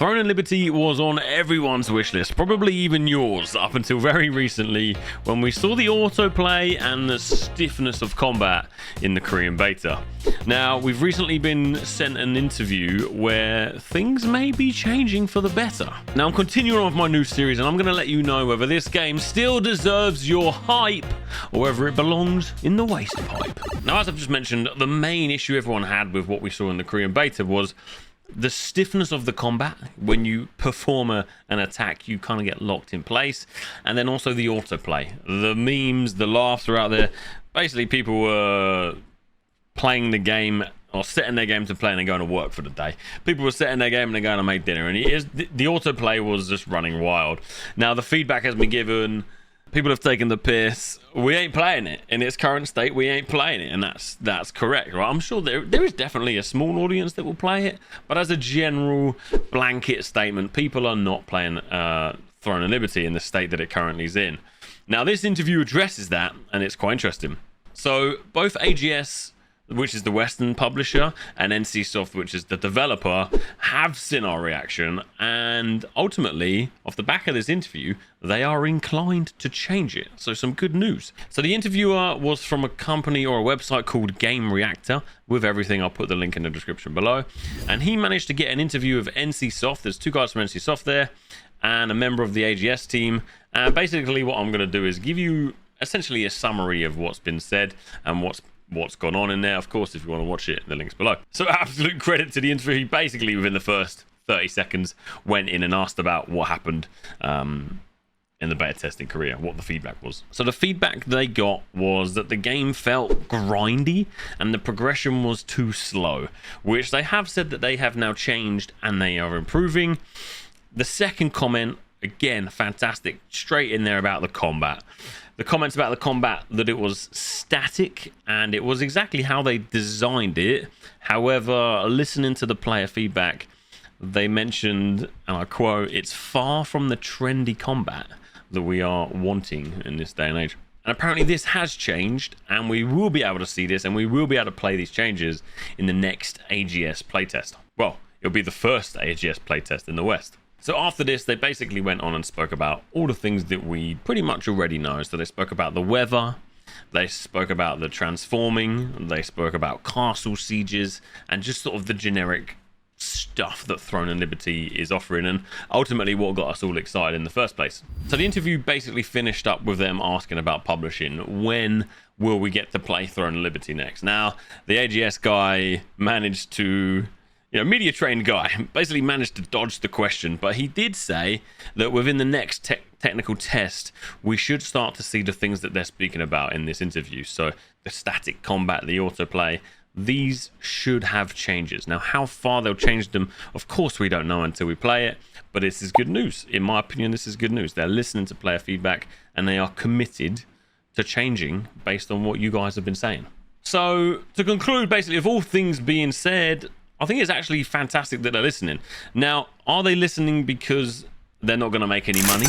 Throne and Liberty was on everyone's wish list, probably even yours, up until very recently when we saw the autoplay and the stiffness of combat in the Korean beta. Now, we've recently been sent an interview where things may be changing for the better. Now, I'm continuing on with my new series, and I'm going to let you know whether this game still deserves your hype or whether it belongs in the waste pipe. Now, as I've just mentioned, the main issue everyone had with what we saw in the Korean beta was the stiffness of the combat. When you perform an attack, you kind of get locked in place. And then also the autoplay. The memes, the laughs are out there. Basically, people were playing the game or setting their game to play and then going to work for the day. People were setting their game and they're going to make dinner. And the autoplay was just running wild. Now, the feedback has been given. People have taken the piss. We ain't playing it in its current state. We ain't playing it, and that's correct, right? I'm sure there is definitely a small audience that will play it, but as a general blanket statement, people are not playing Throne and Liberty in the state that it currently is in. Now, this interview addresses that, and it's quite interesting. So both AGS, which is the Western publisher, and NCSoft, which is the developer, have seen our reaction, and ultimately, off the back of this interview, they are inclined to change it. So some good news. So the interviewer was from a company or a website called Game Reactor. With everything, I'll put the link in the description below. And he managed to get an interview of NCSoft. There's two guys from NCSoft there, and a member of the AGS team. And basically what I'm going to do is give you essentially a summary of what's been said and what's gone on in there. Of course, if you want to watch it, the link's below. So absolute credit to the interview. He basically, within the first 30 seconds, went in and asked about what happened in the beta test in Korea, what the feedback was. So the feedback they got was that the game felt grindy and the progression was too slow, which they have said that they have now changed and they are improving. The second comment, again, fantastic, straight in there about the combat. The comments about the combat, that it was static and it was exactly how they designed it. However, listening to the player feedback, they mentioned, and I quote, "It's far from the trendy combat that we are wanting in this day and age." And apparently this has changed, and we will be able to see this, and we will be able to play these changes in the next AGS playtest. Well, it'll be the first AGS playtest in the West. So after this, they basically went on and spoke about all the things that we pretty much already know. So they spoke about the weather, they spoke about the transforming, they spoke about castle sieges, and just sort of the generic stuff that Throne and Liberty is offering, and ultimately what got us all excited in the first place. So the interview basically finished up with them asking about publishing. When will we get to play Throne and Liberty next? Now, the AGS guy managed to... media trained guy basically managed to dodge the question, but he did say that within the next technical test, we should start to see the things that they're speaking about in this interview. So the static combat, the autoplay, these should have changes. Now, how far they'll change them, of course, we don't know until we play it, but this is good news. In my opinion, this is good news. They're listening to player feedback and they are committed to changing based on what you guys have been saying. So to conclude, basically, of all things being said, I think it's actually fantastic that they're listening. Now, are they listening because they're not going to make any money?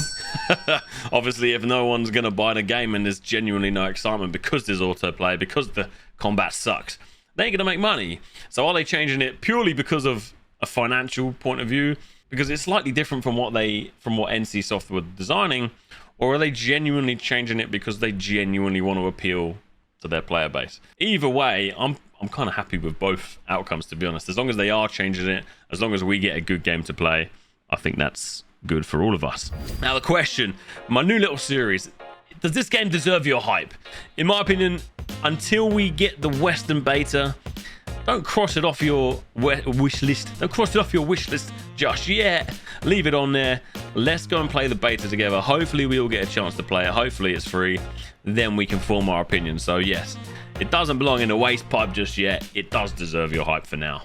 Obviously, if no one's going to buy the game and there's genuinely no excitement because there's autoplay, because the combat sucks, they ain't going to make money. So are they changing it purely because of a financial point of view? Because it's slightly different from what NCSoft were designing, or are they genuinely changing it because they genuinely want to appeal to their player base? Either way, I'm kind of happy with both outcomes, to be honest. As long as they are changing it, as long as we get a good game to play, I think that's good for all of us. Now, the question, my new little series, does this game deserve your hype? In my opinion, until we get the Western beta, don't cross it off your wish list. Don't cross it off your wish list just yet. Leave it on there. Let's go and play the beta together. Hopefully we all get a chance to play it. Hopefully it's free. Then we can form our opinion. So yes, it doesn't belong in a waste pipe just yet. It does deserve your hype for now.